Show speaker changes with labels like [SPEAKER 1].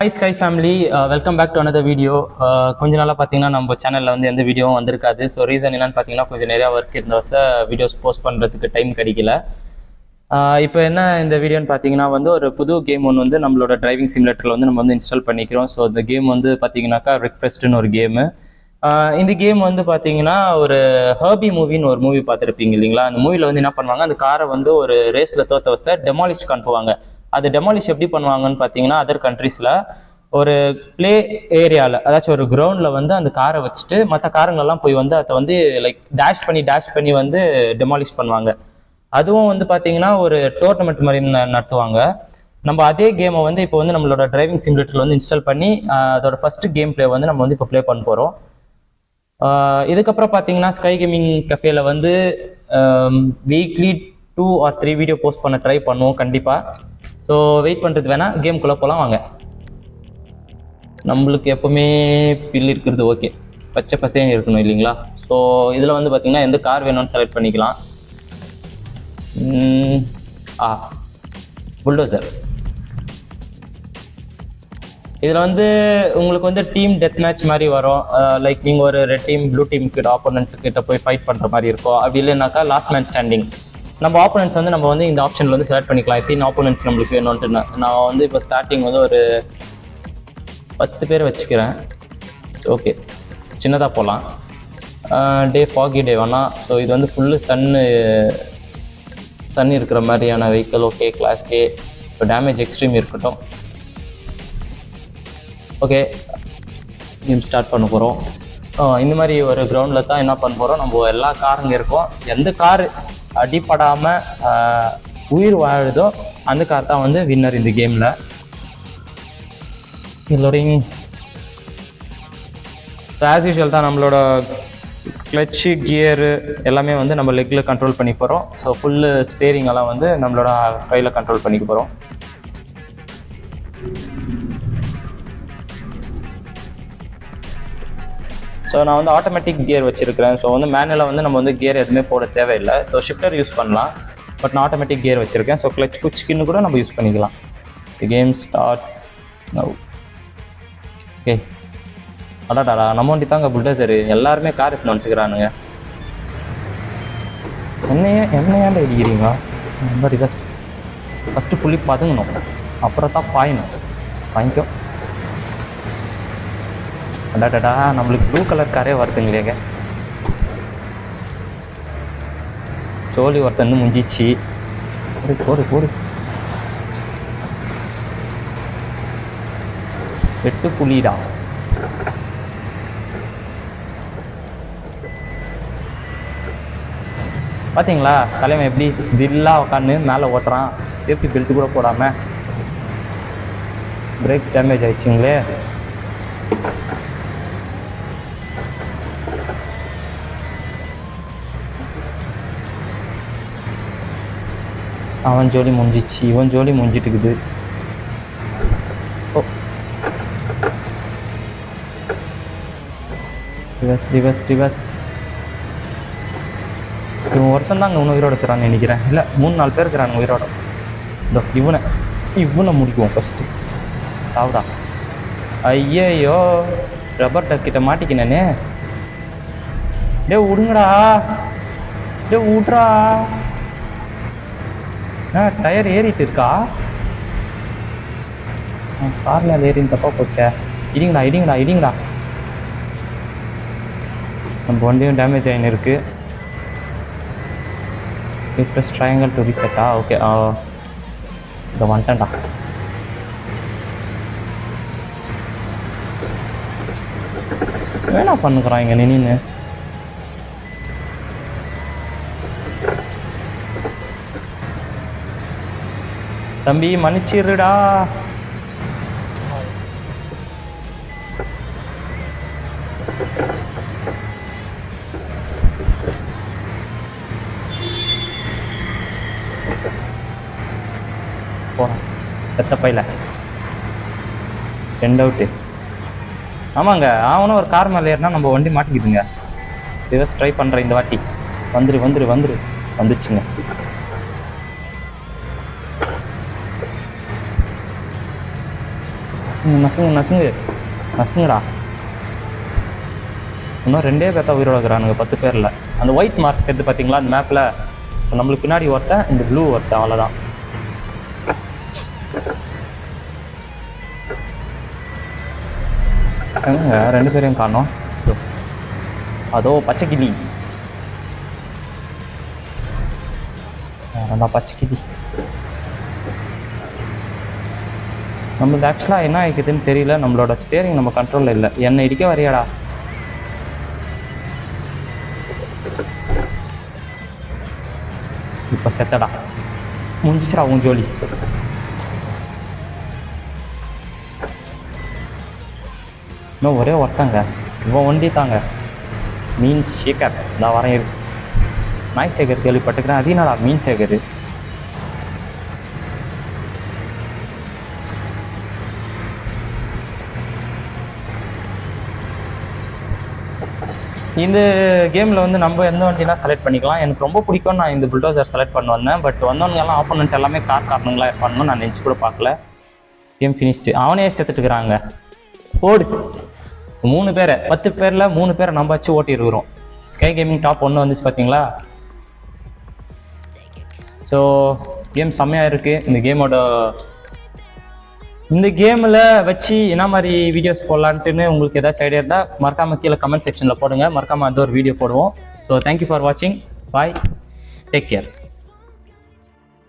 [SPEAKER 1] Hi Sky family, welcome back to another video. கொஞ்ச நாளாக பார்த்தீங்கன்னா நம்ம சேனலில் வந்து எந்த வீடியோவும் வந்திருக்காது. ஸோ ரீசன் என்னன்னு பார்த்தீங்கன்னா கொஞ்சம் நிறையா ஒர்க் இருந்த வீடியோஸ் போஸ்ட் பண்ணுறதுக்கு டைம் கிடைக்கல. இப்போ என்ன இந்த வீடியோன்னு பார்த்தீங்கன்னா வந்து ஒரு புது கேம் ஒன்று வந்து நம்மளோட டிரைவிங் சிமுலேட்டரில் வந்து நம்ம வந்து இன்ஸ்டால் பண்ணிக்கிறோம். ஸோ இந்த கேம் வந்து பார்த்தீங்கன்னாக்கா ரெக்வெஸ்ட்னு ஒரு கேமு. இந்த கேம் வந்து பார்த்தீங்கன்னா ஒரு ஹர்பி மூவின்னு ஒரு மூவி பார்த்துருப்பீங்க இல்லைங்களா? அந்த மூவியில் வந்து என்ன பண்ணுவாங்க, அந்த காரை வந்து ஒரு ரேஸில் தோத்த டெமாலிஷ்க்கு அனுப்புவாங்க. அது டெமாலிஷ் எப்படி பண்ணுவாங்கன்னு பார்த்தீங்கன்னா அதர் கண்ட்ரீஸில் ஒரு பிளே ஏரியாவில் அதாச்சும் ஒரு கிரவுண்டில் வந்து அந்த காரை வச்சுட்டு மற்ற காருங்கள்லாம் போய் வந்து அதை வந்து லைக் டேஷ் பண்ணி வந்து டெமாலிஷ் பண்ணுவாங்க. அதுவும் வந்து பார்த்தீங்கன்னா ஒரு டோர்னமெண்ட் மாதிரி நடத்துவாங்க. நம்ம அதே கேமை வந்து இப்போ வந்து நம்மளோட டிரைவிங் சிமுலேட்டரில் வந்து இன்ஸ்டால் பண்ணி அதோட ஃபர்ஸ்ட் கேம் பிளே வந்து நம்ம வந்து இப்போ ப்ளே பண்ண போகிறோம். இதுக்கப்புறம் பார்த்தீங்கன்னா ஸ்கை கேமிங் கஃபேல வந்து வீக்லி 2 or 3 வீடியோ போஸ்ட் பண்ண ட்ரை பண்ணுவோம் கண்டிப்பாக. ஸோ வெயிட் பண்ணுறது வேணால் கேம்குள்ளே போகலாம் வாங்க. நம்மளுக்கு எப்போவுமே பில் இருக்கிறது ஓகே, பச்சை பசையும் இருக்கணும் இல்லைங்களா? ஸோ இதில் வந்து பார்த்திங்கன்னா எந்த கார் வேணும்னு செலக்ட் பண்ணிக்கலாம். புல்டோசர். இதில் வந்து உங்களுக்கு வந்து டீம் டெத் மேட்ச் மாதிரி வரும். லைக் நீங்கள் ஒரு ரெட் டீம் ப்ளூ டீம் கிட்ட ஆப்போனன்ட் கிட்ட போய் ஃபைட் பண்ணுற மாதிரி இருக்கும். அப்படி இல்லைனாக்கா லாஸ்ட் மேன் ஸ்டாண்டிங். நம்ம ஆப்போனன்ட்ஸ் வந்து நம்ம வந்து இந்த ஆப்ஷனில் வந்து செலக்ட் பண்ணிக்கலாம். எத்தனை ஆப்போனன்ட்ஸ் நம்மளுக்கு வேணும்ன்ட்டு நான் வந்து இப்போ ஸ்டார்டிங் வந்து ஒரு 10 பேர் வச்சுக்கிறேன். ஓகே, சின்னதாக போகலாம். டே ஃபாகி டே வேணாம். ஸோ இது வந்து ஃபுல்லு சன் இருக்கிற மாதிரியான வெஹிக்கிள். ஓகே, கிளாஸ் ஏ. இப்போ டேமேஜ் எக்ஸ்ட்ரீம் இருக்கட்டும். ஓகே, கேம் ஸ்டார்ட் பண்ண போகிறோம். இந்த மாதிரி ஒரு கிரவுண்டில் தான் என்ன பண்ண போகிறோம், நம்ம எல்லா காருங்க இருக்கோம். எந்த கார் அடிப்படாமல் உயிர் வாழுதோ அந்த கார் தான் வந்து வின்னர் இந்த கேமில். லோடிங் ஆஸ் யூஷுவல் தான். நம்மளோட கிளச்சு கியரு எல்லாமே வந்து நம்ம லெக்கில் கண்ட்ரோல் பண்ணி போகிறோம். ஸோ ஃபுல்லு ஸ்டேரிங் எல்லாம் வந்து நம்மளோட கையில் கண்ட்ரோல் பண்ணிக்க போகிறோம். ஸோ நான் வந்து ஆட்டோமேட்டிக் கியர் வச்சுருக்கிறேன். ஸோ வந்து மேனுவலாக வந்து நம்ம வந்து கியர் எதுவுமே போட தேவையில்லை. ஸோ ஷிஃப்டர் யூஸ் பண்ணலாம். பட் நான் ஆட்டோமேட்டிக் கியர் வச்சுருக்கேன். ஸோ கிளச் குச்சிக்கின்னு கூட நம்ம யூஸ் பண்ணிக்கலாம். Game starts now. ஓகே, அடாடா நம்ம வண்டி தாங்க புல்டோசரு. எல்லாருமே கார் எடுத்துன்னு வந்துட்டுக்கிறானுங்க. என்னையாண்ட இடிக்கிறீங்களா? ரொம்ப ரிவர்ஸ். ஃபஸ்ட்டு புள்ளி பதுங்கணும், அப்புறம் தான் பாயணும். வாங்கிக்கோ. அடாடா நம்மளுக்கு ப்ளூ கலர் காரே வருதுங்களேங்க. சோழி ஒருத்தந்து முடிஞ்சிச்சு. போடு வெட்டு புலிடா. பார்த்தீங்களா தலைவன் எப்படி தில்லா உட்காந்து மேலே ஓட்டுறான், சேஃப்டி பெல்ட் கூட போடாமல். பிரேக்ஸ் டேமேஜ் ஆயிடுச்சுங்களே. அவன் ஜோலி முடிஞ்சிச்சு, இவன் ஜோலி முடிஞ்சிட்டு இருக்குது. ஓ, ரிவர்ஸ். இவன் ஒருத்தன் தாங்க இன்னும் உயிரோட இருக்கிறான்னு நினைக்கிறேன். இல்லை 3-4 பேர் இருக்கிறாங்க உயிரோட. இதோ இவனை முடிக்குவோம் ஃபஸ்ட்டு. சாவுடா. ஐயோ, ரப்பர் டக்கிட்ட மாட்டிக்கினே. விடுங்கடா, விட்றா. டயர் ஏறிட்டு இருக்கா? கார்ல ஏறின்னு தப்பா போச்சே. இடிங்கடா. நம்ம வண்டியும் டேமேஜ் ஆகின்னு இருக்கு. ப்ரெஸ் ட்ரையாங்கிள் டு ரீசெட்டா? ஓகே, இதை வந்துட்டேன்டா. வேணா பண்ணுக்கிறான் இங்கே நின்று. தம்பி மன்னிச்சிருடா. போன எத்தப்பையில் 2 அவுட்டு. ஆமாங்க, அவனும் ஒரு கார் மேலே ஏறினா நம்ம வண்டி மாட்டிக்குதுங்க. ரிவர்ஸ் ட்ரை பண்ணுறேன் இந்த வாட்டி. வந்துச்சுங்க. நசுங்கடா. இன்னும் 2 பேர்த்தா உயிரோட இருக்கிறானுங்க 10 பேரில். அந்த ஒயிட் மார்க் எடுத்து பார்த்தீங்களா அந்த மேப்பில்? ஸோ நம்மளுக்கு பின்னாடி ஒருத்தன், இந்த ப்ளூ ஒருத்தன், அவ்வளோதான். எங்க 2 பேரையும் காணோம். அதோ பச்சைக்கிளி, பச்சைக்கிளி. நம்மளுக்கு ஆக்சுவலாக என்ன ஆகிக்குதுன்னு தெரியல. நம்மளோட ஸ்டேரிங் நம்ம கண்ட்ரோலில் இல்லை. என்னை இடிக்க வரையாடா. இப்போ செத்தடா, முடிஞ்சிச்சுடா உன் ஜோலி. இன்னும் ஒரே ஒருத்தங்க, இவன் ஒண்டி தாங்க. மீன் சேகர், நான் வரேன் இருக்கு. நாய் சேகர் கேள்விப்பட்டுக்கிறேன். அது என்னடா மீன் சேகர்? இந்த கேமில் வந்து நம்ம எந்த வண்டினா செலக்ட் பண்ணிக்கலாம். எனக்கு ரொம்ப பிடிக்கும். நான் இந்த புல்டோசர் செலக்ட் பண்ண வந்தேன். பட் வந்தவங்கெல்லாம் ஆப்போனன்ட் எல்லாமே காரணங்களா பண்ணணும். நான் நினச்சி கூட பார்க்கல. Game finished. அவனே சேர்த்துட்டுக்கிறாங்க. ஓடு 3 பேரை, 10 பேரில் 3 பேரை நம்ம வச்சு ஓட்டி இருக்கிறோம். ஸ்கை கேமிங் டாப் 1 வந்துச்சு பார்த்தீங்களா? ஸோ கேம் செம்மையாக இருக்குது. இந்த கேமில் வச்சு என்ன மாதிரி வீடியோஸ் போடலான்ட்டுன்னு உங்களுக்கு ஏதாச்சும் ஐடியா இருந்தால் மறக்காமல் கீழே கமெண்ட் செக்ஷனில் போடுங்க. மறக்காமல் அது ஒரு வீடியோ போடுவோம். ஸோ தேங்க்யூ ஃபார் வாட்சிங். பாய், டேக் கேர்.